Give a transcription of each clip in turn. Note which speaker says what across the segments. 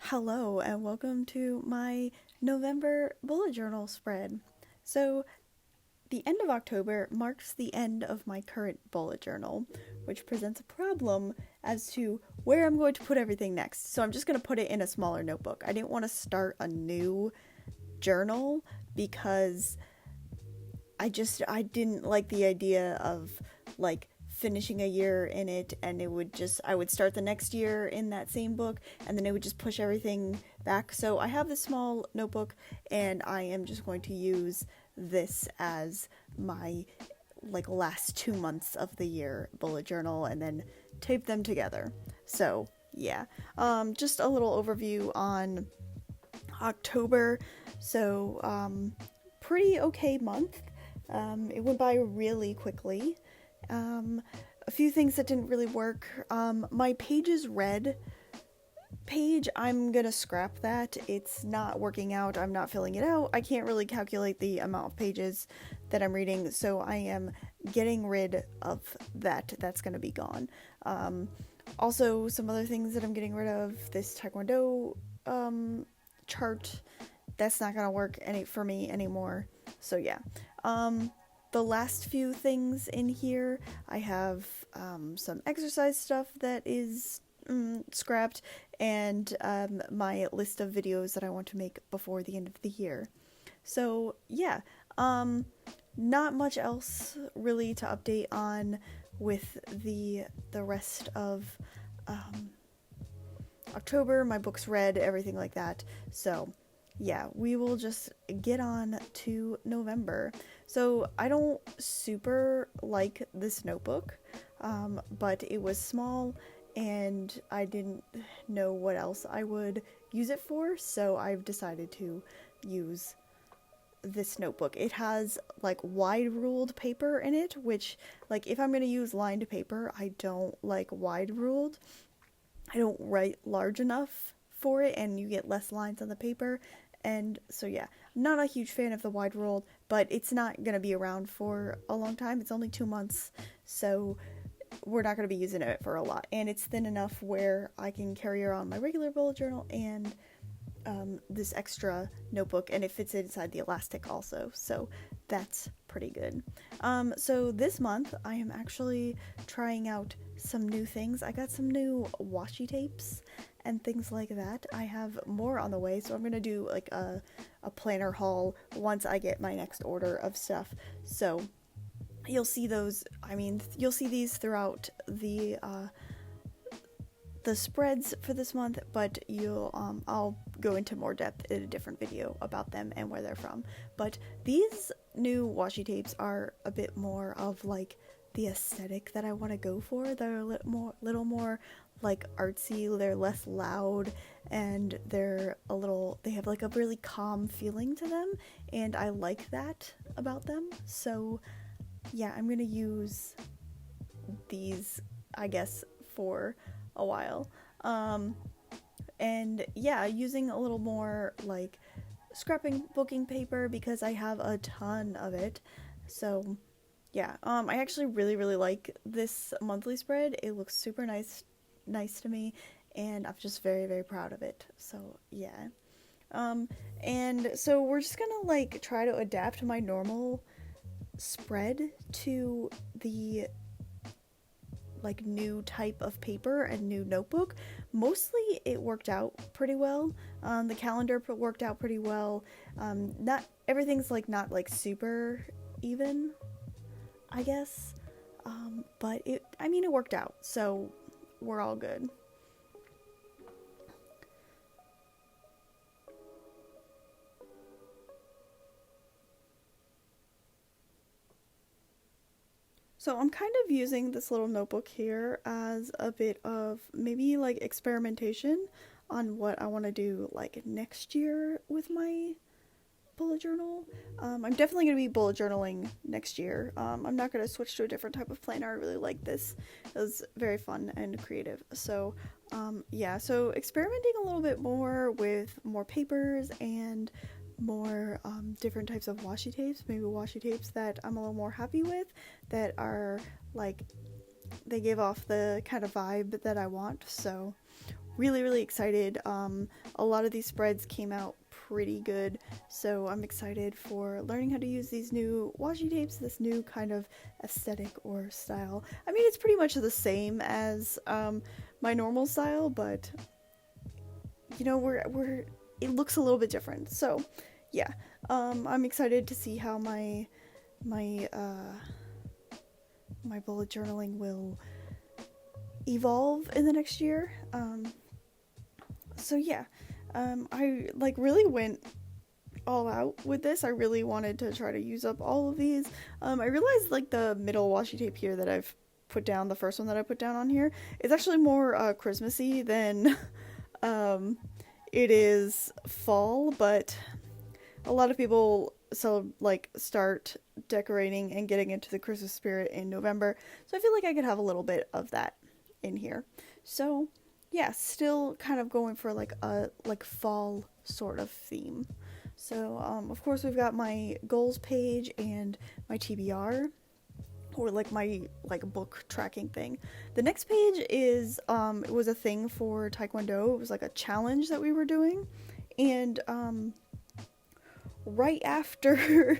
Speaker 1: Hello, and welcome to my November bullet journal spread. So, the end of October marks the end of my current bullet journal, which presents a problem as to where I'm going to put everything next. So, I'm just going to put it in a smaller notebook. I didn't want to start a new journal because I didn't like the idea of like finishing a year in it, and I would start the next year in that same book, and then it would just push everything back. So I have this small notebook, and I am just going to use this as my like last 2 months of the year bullet journal and then tape them together. So yeah, just a little overview on October. So pretty okay month. It went by really quickly. A few things that didn't really work. My pages read page, I'm gonna scrap that. It's not working out. I'm not filling it out. I can't really calculate the amount of pages that I'm reading, so I am getting rid of that. That's gonna be gone. Also, some other things that I'm getting rid of, this Taekwondo chart, that's not gonna work for me anymore. So yeah. The last few things in here, I have some exercise stuff that is scrapped, and my list of videos that I want to make before the end of the year. So yeah, not much else really to update on with the rest of October. My books read, everything like that. So yeah, we will just get on to November. So I don't super like this notebook, but it was small and I didn't know what else I would use it for, so I've decided to use this notebook. It has like wide ruled paper in it, which, like, if I'm going to use lined paper, I don't like wide ruled. I don't write large enough for it, and you get less lines on the paper. And so yeah, I'm not a huge fan of the wide ruled, but it's not gonna be around for a long time. It's only 2 months, so we're not gonna be using it for a lot. And it's thin enough where I can carry around my regular bullet journal and this extra notebook, and it fits inside the elastic also. So that's pretty good. So this month I am actually trying out some new things. I got some new washi tapes and things like that. I have more on the way, so I'm gonna do like a planner haul once I get my next order of stuff. So you'll see those. I mean, you'll see these throughout the spreads for this month, but I'll go into more depth in a different video about them and where they're from. But these new washi tapes are a bit more of like the aesthetic that I want to go for. They're a little more like artsy. They're less loud, and they have like a really calm feeling to them, and I like that about them. So yeah, I'm gonna use these, I guess, for a while. And yeah, using a little more like scrapping booking paper because I have a ton of it. So yeah, I actually really really like this monthly spread. It looks super nice to me, and I'm just very very proud of it. So yeah. And so we're just gonna like try to adapt my normal spread to the like new type of paper and new notebook. Mostly it worked out pretty well. The calendar worked out pretty well. Not everything's like not like super even, I guess. But it worked out. So we're all good. So I'm kind of using this little notebook here as a bit of maybe like experimentation on what I want to do like next year with my bullet journal. I'm definitely going to be bullet journaling next year. I'm not going to switch to a different type of planner. I really like this. It was very fun and creative. So yeah, so experimenting a little bit more with more papers and more different types of washi tapes, maybe washi tapes that I'm a little more happy with, that are like, they give off the kind of vibe that I want. So really excited. A lot of these spreads came out pretty good, so I'm excited for learning how to use these new washi tapes, this new kind of aesthetic or style. I mean, it's pretty much the same as my normal style, but you know, it looks a little bit different. So yeah, I'm excited to see how my bullet journaling will evolve in the next year. So yeah, I like really went all out with this. I really wanted to try to use up all of these. I realized like the middle washi tape here that I've put down, the first one that I put down on here, is actually more Christmassy than it is fall, but a lot of people start decorating and getting into the Christmas spirit in November, so I feel like I could have a little bit of that in here. So yeah, still kind of going for like a fall sort of theme. So of course we've got my goals page and my TBR, or like my book tracking thing. The next page is it was a thing for Taekwondo. It was like a challenge that we were doing, and right after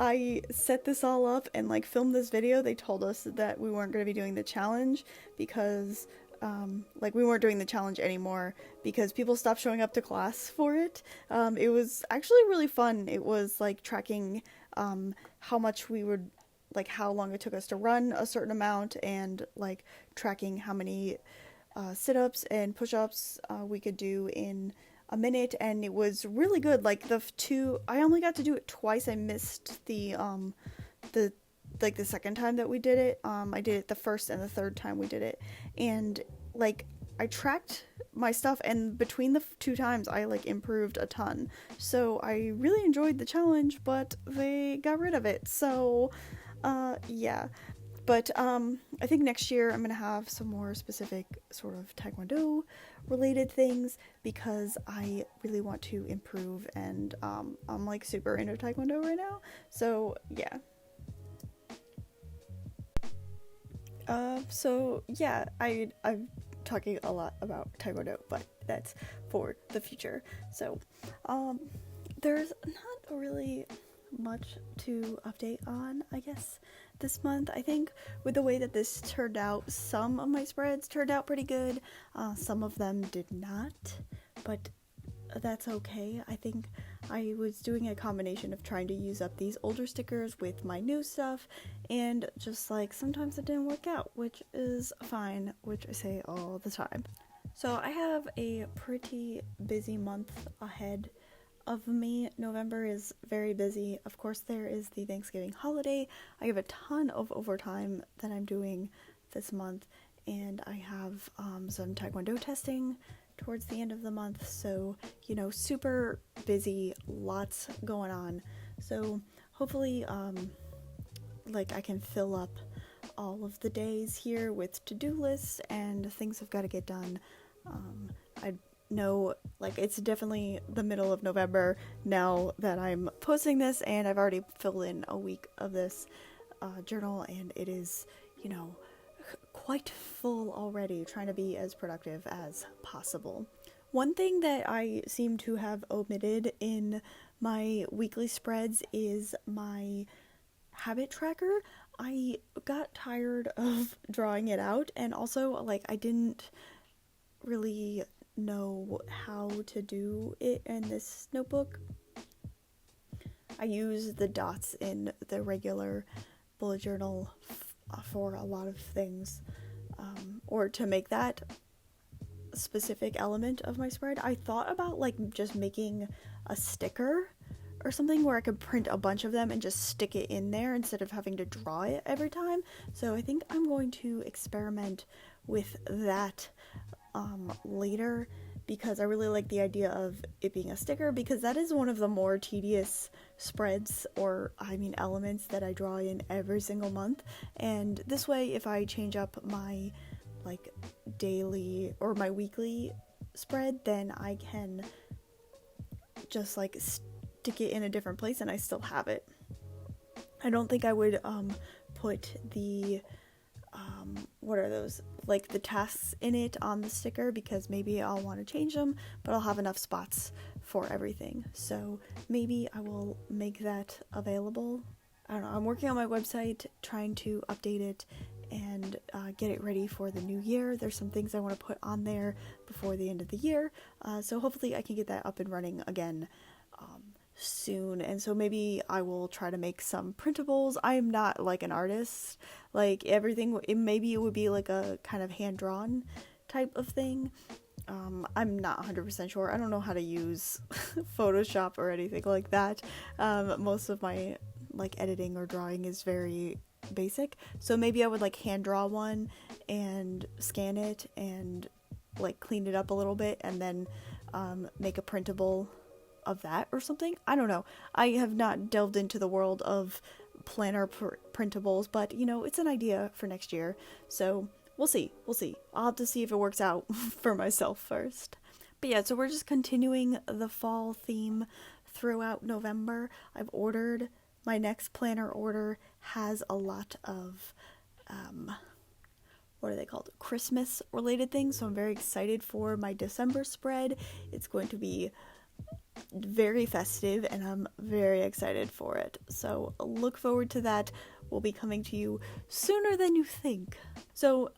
Speaker 1: I set this all up and like filmed this video, they told us that we weren't going to be doing the challenge because we weren't doing the challenge anymore because people stopped showing up to class for it. It was actually really fun. It was like tracking how much we would, like how long it took us to run a certain amount, and like tracking how many sit-ups and push-ups we could do in a minute, and it was really good. Like I only got to do it twice. I missed the second time that we did it. I did it the first and the third time we did it, and like I tracked my stuff, and between the two times I like improved a ton. So I really enjoyed the challenge, but they got rid of it. So yeah. But I think next year I'm gonna have some more specific sort of Taekwondo related things because I really want to improve, and I'm like super into Taekwondo right now. So yeah. So yeah, I'm talking a lot about Taekwondo, but that's for the future. So there's not really much to update on, I guess, this month. I think with the way that this turned out, some of my spreads turned out pretty good. Some of them did not, but that's okay. I think I was doing a combination of trying to use up these older stickers with my new stuff, and just like sometimes it didn't work out, which is fine, which I say all the time. So I have a pretty busy month ahead of me. November is very busy. Of course, there is the Thanksgiving holiday. I have a ton of overtime that I'm doing this month, and I have some Taekwondo testing towards the end of the month, so you know, super busy, lots going on. So hopefully I can fill up all of the days here with to-do lists and things I've got to get done. I know, like, it's definitely the middle of November now that I'm posting this, and I've already filled in a week of this journal, and it is, you know, quite full already, trying to be as productive as possible. One thing that I seem to have omitted in my weekly spreads is my habit tracker. I got tired of drawing it out, and also like I didn't really know how to do it in this notebook. I use the dots in the regular bullet journal for a lot of things, or to make that specific element of my spread. I thought about like just making a sticker or something where I could print a bunch of them and just stick it in there instead of having to draw it every time. So I think I'm going to experiment with that later, because I really like the idea of it being a sticker, because that is one of the more tedious spreads, or I mean elements, that I draw in every single month. And this way, if I change up my like daily or my weekly spread, then I can just like stick it in a different place and I still have it. I don't think I would put the what are those, like the tasks in it on the sticker, because maybe I'll want to change them, but I'll have enough spots for everything. So maybe I will make that available. I don't know, I'm working on my website, trying to update it and get it ready for the new year. There's some things I want to put on there before the end of the year, so hopefully I can get that up and running again soon. And so maybe I will try to make some printables. I am not like an artist, like everything, maybe it would be like a kind of hand-drawn type of thing. I'm not 100% sure. I don't know how to use Photoshop or anything like that. Most of my like editing or drawing is very basic, so maybe I would like hand draw one and scan it and like clean it up a little bit, and then make a printable of that or something. I don't know. I have not delved into the world of planner printables, but you know, it's an idea for next year, so we'll see. I'll have to see if it works out for myself first. But yeah, so we're just continuing the fall theme throughout November. I've ordered my next planner order, has a lot of what are they called? Christmas related things. So I'm very excited for my December spread. It's going to be very festive and I'm very excited for it. So look forward to that. Will be coming to you sooner than you think. So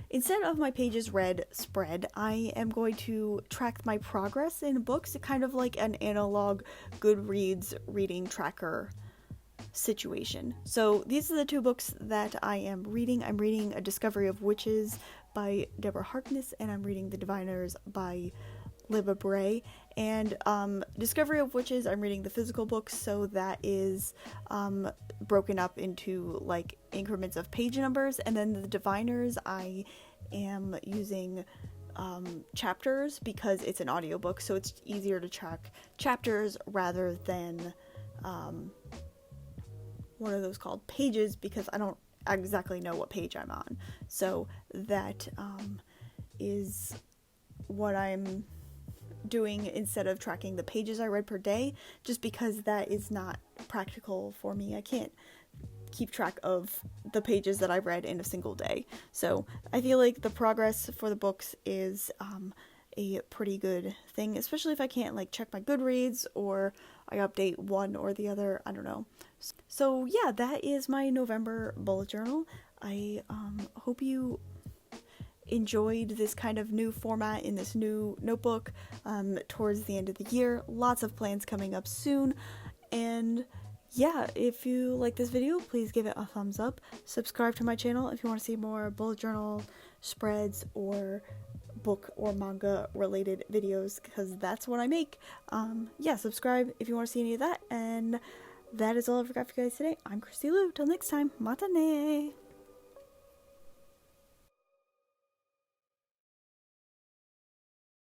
Speaker 1: instead of my pages read spread, I am going to track my progress in books, kind of like an analog Goodreads reading tracker situation. So these are the two books that I am reading. I'm reading A Discovery of Witches by Deborah Harkness, and I'm reading The Diviners by Libba Bray. And Discovery of Witches, I'm reading the physical book, so that is broken up into like increments of page numbers. And then The Diviners, I am using chapters because it's an audiobook, so it's easier to track chapters rather than what are those called? Pages, because I don't exactly know what page I'm on. So that is what I'm doing instead of tracking the pages I read per day, just because that is not practical for me. I can't keep track of the pages that I read in a single day. So I feel like the progress for the books is a pretty good thing, especially if I can't like check my Goodreads or I update one or the other. I don't know. So yeah, that is my November bullet journal. I hope you enjoyed this kind of new format in this new notebook towards the end of the year. Lots of plans coming up soon. And yeah, if you like this video, please give it a thumbs up. Subscribe to my channel if you want to see more bullet journal spreads or book or manga related videos, because that's what I make. Yeah, subscribe if you want to see any of that. And that is all I've got for you guys today. I'm Christy Lou. Till next time, mata ne!